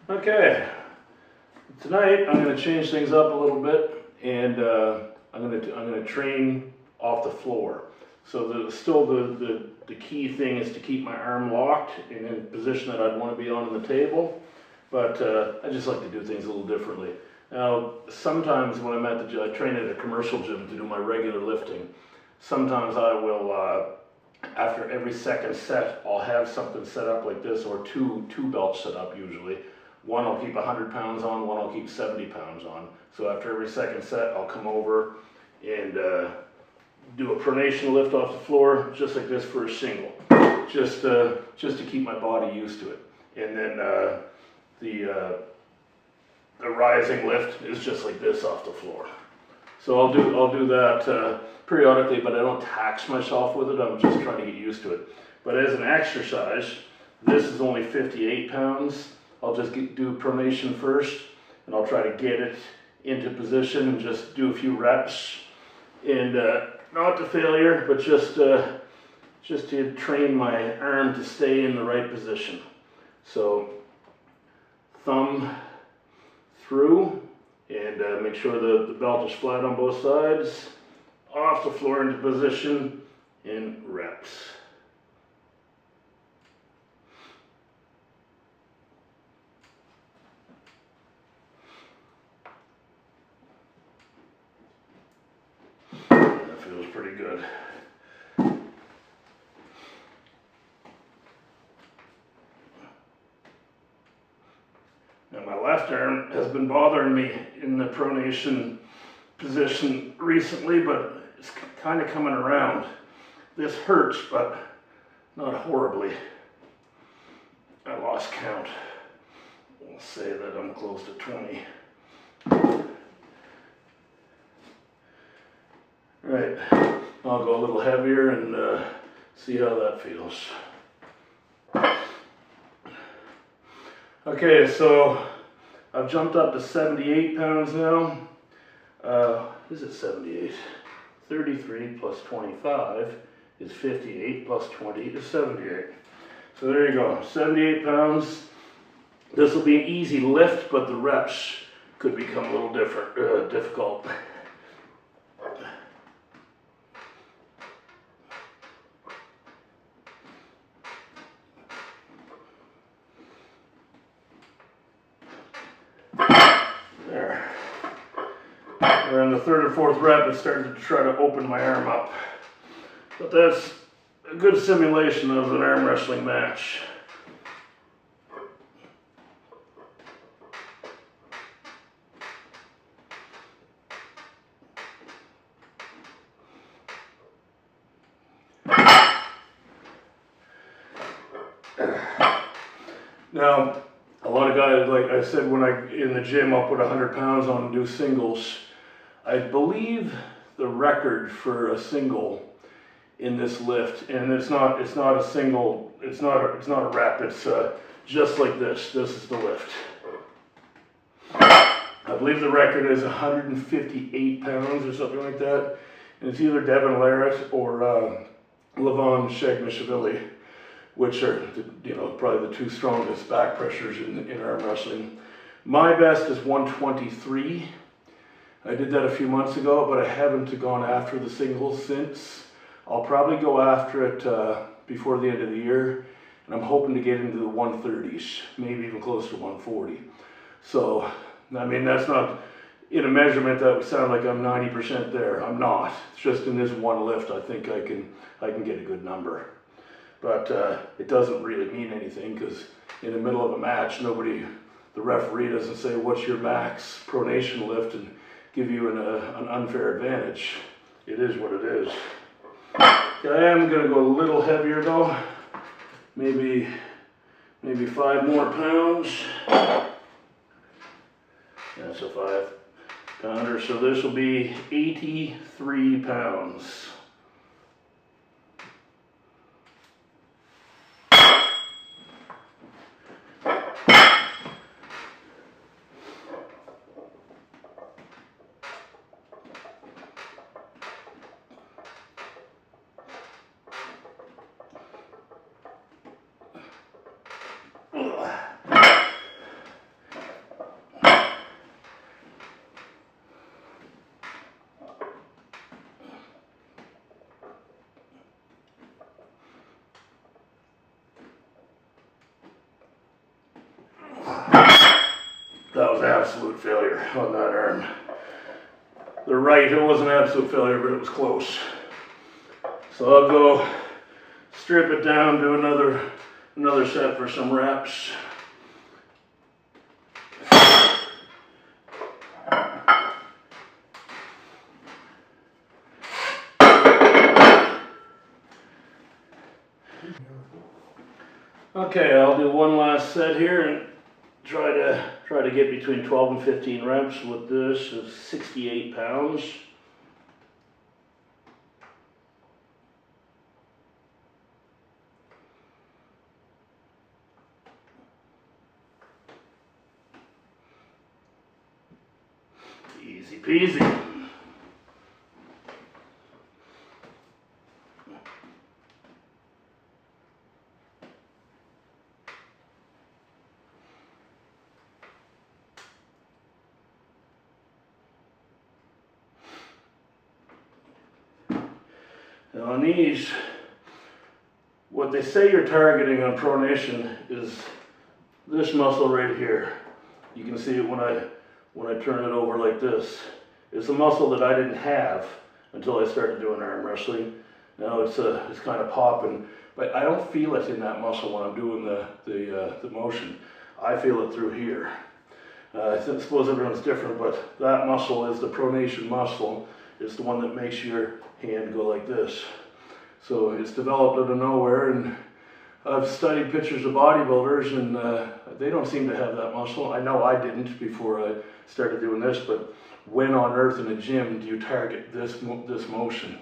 Okay, tonight I'm going to change things up a little bit, and I'm going to train off the floor. So the key thing is to keep my arm locked and in a position that I'd want to be on the table, but I just like to do things a little differently. Now, sometimes when I'm at the gym, I train at a commercial gym to do my regular lifting. Sometimes I will, after every second set, I'll have something set up like this, or two belts set up usually. One I'll keep 100 pounds on, one I'll keep 70 pounds on. So after every second set, I'll come over and do a pronation lift off the floor, just like this for a single, just to keep my body used to it. And then the rising lift is just like this off the floor. So I'll do that periodically, but I don't tax myself with it. I'm just trying to get used to it. But as an exercise, this is only 58 pounds. I'll just do pronation first, and I'll try to get it into position and just do a few reps, and not to failure, but just to train my arm to stay in the right position. So thumb through, and make sure the belt is flat on both sides, off the floor into position, in reps. That feels pretty good. Now my left arm has been bothering me in the pronation position recently, but it's kind of coming around. This hurts, but not horribly. I lost count. We'll say that I'm close to 20. Right, I'll go a little heavier and see how that feels. Okay, so I've jumped up to 78 pounds now. Is it 78? 33 plus 25 is 58, plus 20 is 78. So there you go, 78 pounds. This will be an easy lift, but the reps could become a little difficult. There. We're in the third or fourth rep. It's starting to try to open my arm up. But that's a good simulation of an arm wrestling match. Now, a lot of guys, like I said, when in the gym, I'll put 100 pounds on and do singles. I believe the record for a single in this lift, and it's not a single, it's not a rep, it's just like this. This is the lift. I believe the record is 158 pounds or something like that, and it's either Devin Larratt or Levon Shagnishvili, which are, probably the two strongest back pressures in arm wrestling. My best is 123. I did that a few months ago, but I haven't gone after the singles since. I'll probably go after it before the end of the year, and I'm hoping to get into the 130s, maybe even close to 140. So, I mean, that's not, in a measurement that would sound like I'm 90% there. I'm not. It's just in this one lift, I think I can get a good number. But it doesn't really mean anything, because in the middle of a match, the referee doesn't say, what's your max pronation lift, and give you an unfair advantage. It is what it is. Okay, I am going to go a little heavier though. Maybe 5 more pounds. That's a 5-pounder, so this will be 83 pounds. absolute failure on that arm. The right, it wasn't an absolute failure, but it was close. So I'll go strip it down, do another set for some reps. Okay, I'll do one last set here and try to get between 12 and 15 reps with this. It's 68 pounds. Easy peasy. Now on these, what they say you're targeting on pronation is this muscle right here. You can see it when I turn it over like this. It's a muscle that I didn't have until I started doing arm wrestling. Now it's kind of popping, but I don't feel it in that muscle when I'm doing the motion. I feel it through here. I suppose everyone's different, but that muscle is the pronation muscle. It's the one that makes your hand go like this. So it's developed out of nowhere, and I've studied pictures of bodybuilders, and they don't seem to have that muscle. I know I didn't before I started doing this, but when on earth in a gym do you target this motion?